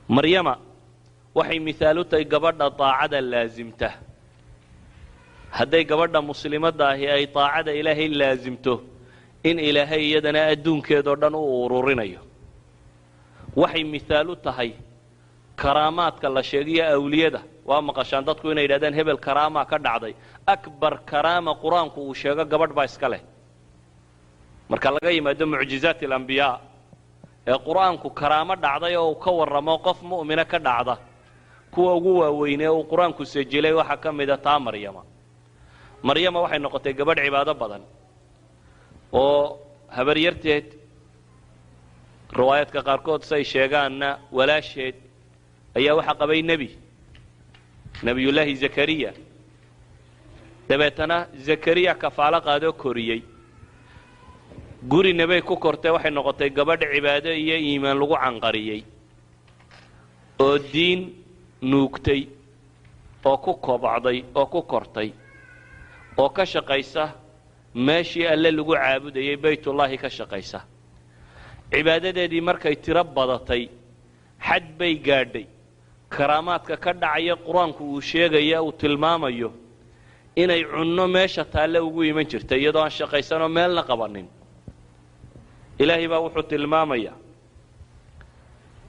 مريم waxay misaal u tahay gabadha taacada laazimta hadday gabadha muslimadda ahi ay taacada ilaahay laazimto in ilaahay iyadana adduunkeeda oo dhan u ururinayo waxay misaal u tahay karaamaadka la sheegiyo awliyada waa maqashaan dadku inay yidhahdaan hebel karaama ka dhacday akbar karaama qur-aanku uu sheego gabadh baa iska leh marka laga yimaado mucjizaat alambiyaa ee qur-aanku karaamo dhacday oo uu ka warramo qof mu'mina ka dhacda kuwa ugu waaweynee uu qur-aanku sajilay waxaa ka mida taa maryama waxay noqotay gabadh cibaado badan oo habaryarteed riwaayadka qaarkood say sheegaanna walaasheed ayaa waxaa qabay nebiyullaahi zakariya dabeetana zakariya kafaalo qaadoo koriyey guri nebay ku kortay waxay noqotay gabadh cibaado iyo iimaan lagu canqariyey oo diin nuugtay oo ku kobocday oo ku kortay oo ka shaqaysa meeshii alle lagu caabudayay baytullaahi ka shaqaysa cibaadadeedii markay tiro badatay xad bay gaadhay karaamaadka ka dhacaya qur-aanku uu sheegaya uu tilmaamayo inay cunno meesha taalle ugu iman jirtay iyadoo aan shaqaysanoo meelna qabanin ilaahay baa wuxuu tilmaamayaa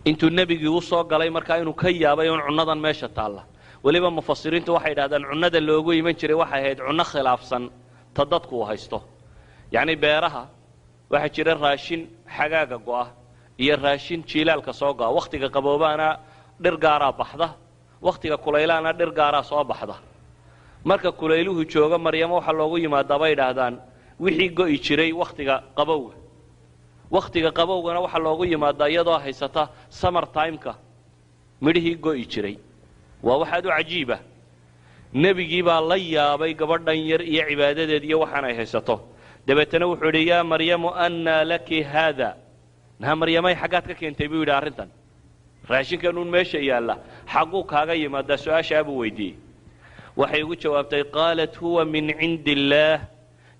intuu nebigii u soo galay markaa inuu ka yaabay un cunnadan meesha taalla weliba mufasiriintu waxay idhahdaan cunnada loogu iman jiray waxay ahayd cunno khilaafsan ta dadku uu haysto yacni beeraha waxaa jira raashin xagaaga go'a iyo raashin jiilaalka soo go'a wakhtiga qaboobaana dhir gaaraa baxda wakhtiga kulaylaana dhir gaaraa soo baxda marka kulayluhu jooga maryamo waxaa loogu yimaadaa bay idhaahdaan wixii go'i jiray wakhtiga qabowga wakhtiga qabowgana waxaa loogu yimaadaa iyadoo haysata summer timeka midhihii go'i jiray waa waxaad u cajiiba nebigii baa la yaabay gabadhan yar iyo cibaadadeed iyo waxaan ay haysato dabeetana wuxuu yidhi yaa maryamu annaa laki haada naha maryamay xaggaad ka keentay buu yidhi arrintan raashinkanuun meesha yaalla xagguu kaaga yimaadaa su-aashaa buu weydiiyey waxay ugu jawaabtay qaalat huwa min cindi illaah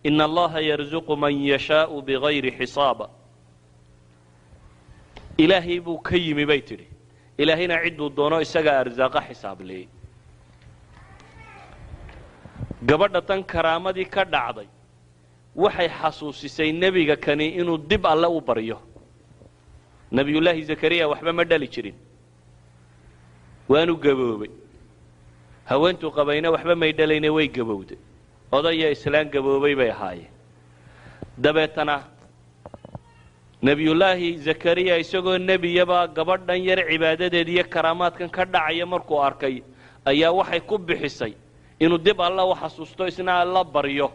ina allaha yarzuqu man yashaau bigayri xisaaba ilaahay buu ka yimi bay tidhi ilaahayna cidduu doono isagaa arsaaqa xisaableeyey gabadha tan karaamadii ka dhacday waxay xasuusisay nebiga kani inuu dib alle u baryo nebiyullaahi zakariya waxba ma dhali jirin waanu gaboobay haweentuu qabayna waxba may dhalayne way gabowday odaya islaan gaboobay bay ahaayeen dabeetana nebiyullaahi zakariya isagoo nebiyaba gabadhan yar cibaadadeed iyo karaamaadkan ka dhacaya markuu arkay ayaa waxay ku bixisay inuu dib alla u xasuusto isna alla baryo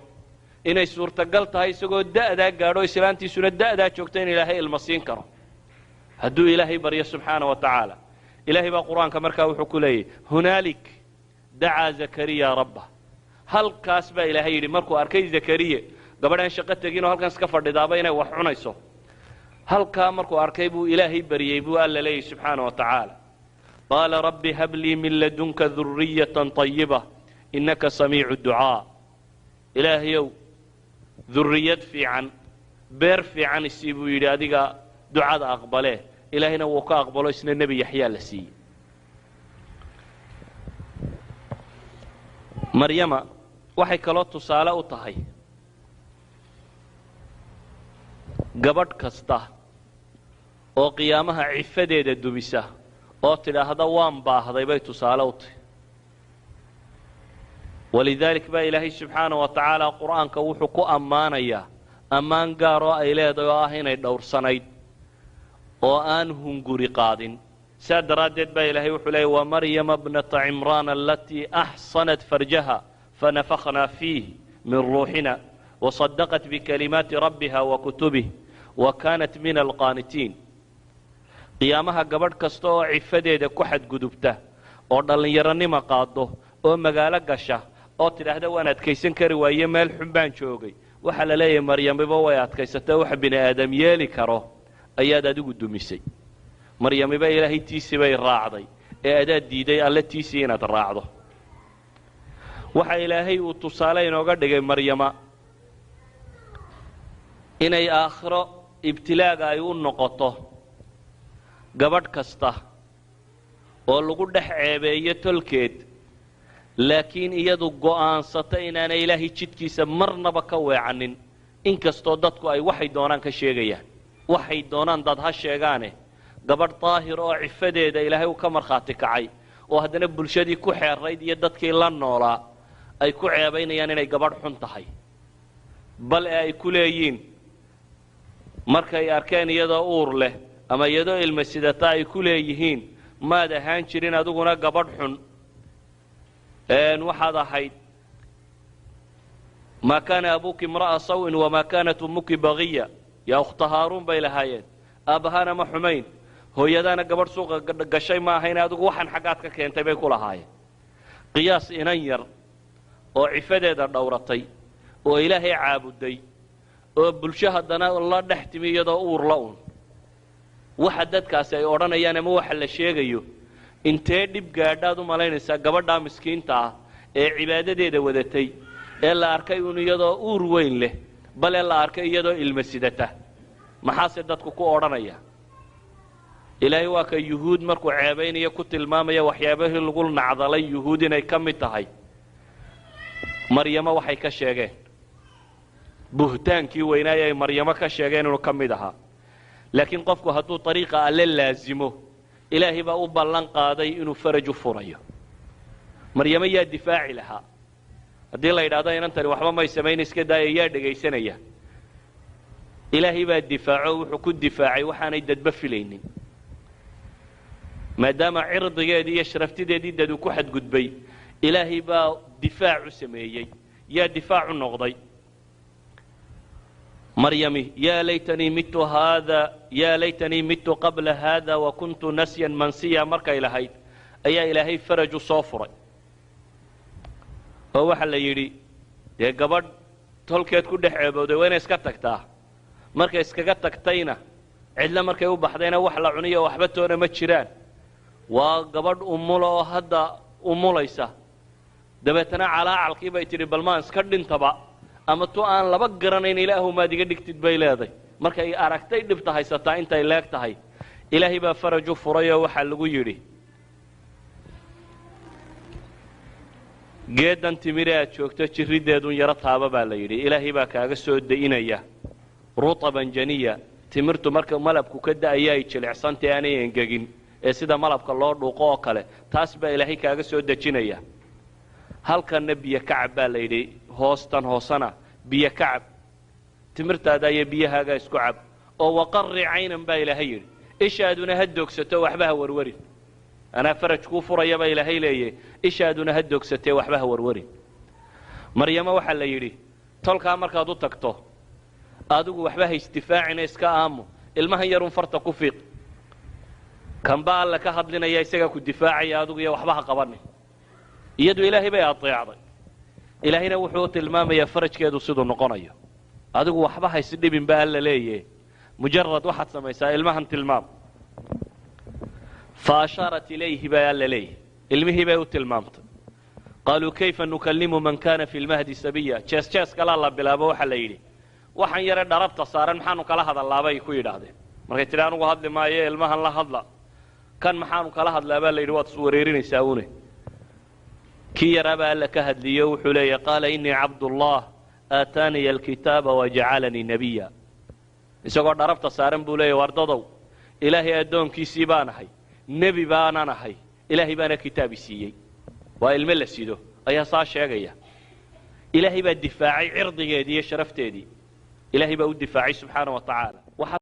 inay suurtagal tahay isagoo da'daa gaadho islaantiisuna da'daa joogta in ilaahay ilma siin karo hadduu ilaahay baryo subxaana wa tacaala ilaahay baa qur-aanka markaa wuxuu ku leeyahy hunaalik dacaa zakariya rabbah halkaas baa ilaahay yidhi markuu arkay zakariye gabadhaan shaqo teginoo halkan iska fadhidaaba inay wax cunayso halkaa markuu arkay buu ilaahay baryey buu alla leeyahy subxaana wa tacaala qaala rabbi hablii min ladunka duriyatan طayiba inaka samiicu ducaa ilaahayow durriyad fiican beer fiican isii buu yidhi adiga ducada aqbalee ilaahayna wuu ka aqbalo isna nebi yaxyaa la siiyey maryama waxay kaloo tusaale u tahay gabadh kasta oo qiyaamaha cifadeeda dumisa oo tidhaahda waan baahday bay tusaale u tahay walidaalik baa ilaahay subxaana wa tacaala qur'aanka wuxuu ku ammaanayaa ammaan gaar oo ay leedahay oo ah inay dhowrsanayd oo aan hunguri qaadin saa daraaddeed baa ilaahay wuxuu leeyay wamaryama bnata cimraan alatii axsanat farjaha fanafakhnaa fiih min ruuxina wasadaqat bikalimaati rabbiha wa kutubih wa kaanat min alqaanitiin qiyaamaha gabadh kasta oo cifadeeda ku xadgudubta oo dhallinyaronima qaado oo magaalo gasha oo tidhaahda waan adkaysan kari waaye meel xun baan joogay waxaa la leeyahay maryamiba way adkaysatay wax bini aadam yeeli karo ayaad adigu dumisay maryamiba ilaahay tiisii bay raacday ee adaad diiday alle tiisii inaad raacdo waxa ilaahay uu tusaale inooga dhigay maryama inay aakhiro ibtilaaga ay u noqoto gabadh kasta oo lagu dhex ceebeeyo tolkeed laakiin iyadu go'aansatay inaanay ilaahay jidkiisa marnaba ka weecanin inkastoo dadku ay waxay doonaan ka sheegayaan waxay doonaan dad ha sheegaane gabadh daahir oo cifadeeda ilaahay uu ka markhaati kacay oo haddana bulshadii ku xeerayd iyo dadkii la noolaa ay ku ceebaynayaan inay gabadh xun tahay bal ee ay ku leeyiin markay arkeen iyadoo uur leh ama iyadoo ilma sidata ay ku leeyihiin maad ahaan jirin adiguna gabadh xun waxaad ahayd maa kaana abuuki imra'a sawin wamaa kaanat ummuki bagiya yaa ukhta haaruun bay lahaayeen aabbahaana ma xumayn hooyadaana gabadh suuqa gashay ma ahayn adigu waxaan xaggaad ka keentay bay ku lahaayeen qiyaas inan yar oo cifadeeda dhowratay oo ilaahay caabuday oo bulsho haddana la dhex timi iyadoo uur la un waxa dadkaasi ay odhanayaan ama waxa la sheegayo intee dhib gaadhaad u malaynaysaa gabadhaa miskiinta ah ee cibaadadeeda wadatay ee la arkay un iyadoo uur weyn leh bal ee la arkay iyadoo ilma sidata maxaase dadku ku odhanaya ilaahay waa ka yuhuud markuu ceebaynayo ku tilmaamaya waxyaabihii lagu nacdalay yuhuud inay ka mid tahay maryamo waxay ka sheegeen buhtaankii weynaa ay maryamo ka sheegeen inuu ka mid ahaa laakiin qofku hadduu ariiqa alle laazimo ilaahay baa u ballan qaaday inuu faraj u furayo maryamo yaa difaaci lahaa haddii la yidhaahdo inantani waxba may samayn iska daaya yaa dhegaysanaya ilaahay baa difaaco wuxuu ku difaacay waxaanay dadba filaynin maadaama cirdigeedii iyo sharaftideedii dad uu ku xadgudbay ilaahay baa difaac u sameeyey yaa difaac u noqday maryami yaa laytanii mitu qabla haada wakuntu nasyan mansiya markay lahayd ayaa ilaahay faraj u soo furay oo waxa la yidhi dee gabadh tolkeed ku dhex ceebowday waa inay iska tagtaa markay iskaga tagtayna cidla markay u baxdayna wax la cuniyo waxba toona ma jiraan waa gabadh umula oo hadda umulaysa dabeetana calaacalkii bay tidhi bal maan iska dhintaba ama tu aan laba garanayn ilaahu maad iga dhigtid bay leeday markay aragtay dhibta haysataa intay leeg tahay ilaahay baa faraj u furay oo waxaa lagu yidhi geedan timire aad joogto jirrideedun yaro taaba baa la yidhi ilaahay baa kaaga soo da'inaya rutaban janiya timirtu marka malabku ka da'aya ay jilicsantae aanay engegin ee sida malabka loo dhuuqo oo kale taas baa ilaahay kaaga soo dejinaya halkanna biyo kacab baa la yidhi hoostan hoosana biyo kacab timirtaada iyo biyahaaga isku cab oo waqarri caynan baa ilaahay yidhi ishaaduna ha doogsato waxba ha warwarin anaa faraj kuu furaya baa ilaahay leeyahay ishaaduna ha doogsatee waxba ha warwarin maryamo waxaa la yidhi tolkaa markaad u tagto adigu waxba ha isdifaacina iska aamu ilmahan yarun farta ku fiiq kanba alle ka hadlinaya isagaa ku difaacaya adigu iyo waxba ha qabanin iyadu ilaahay bay adeecday ilaahayna wuxuu tilmaamayaa farajkeedu siduu noqonayo adigu waxba ha isdhibin baa alla leeyahay mujarad waxaad samaysaa ilmahan tilmaam faashaarat ilayhi baa alla leeyahay ilmihii bay u tilmaamtay qaaluu kayfa nukallimu man kaana fi lmahdi sabiya jees kalaa la bilaabo waxaa la yidhi waxaan yare dharabta saaran maxaanu kala hadallaa bay ku yidhaahdeen markay tidhi anugu hadli maayo ilmahan la hadla kan maxaanu kala hadlaa baa la yidhi waad iswareerinaysaa une kii yaraabaa alla ka hadliyo wuxuu leeyahy qaala innii cabdullah aataaniya alkitaaba wajacalanii nebiya isagoo dharabta saaran buu leeyahy wardadow ilaahay addoonkiisii baan ahay nebi baanan ahay ilaahay baana kitaabi siiyey waa ilme la sido ayaa saa sheegaya ilaahay baa difaacay cirdigeedii iyo sharafteedii ilaahay baa u difaacay subxaana wa tacaala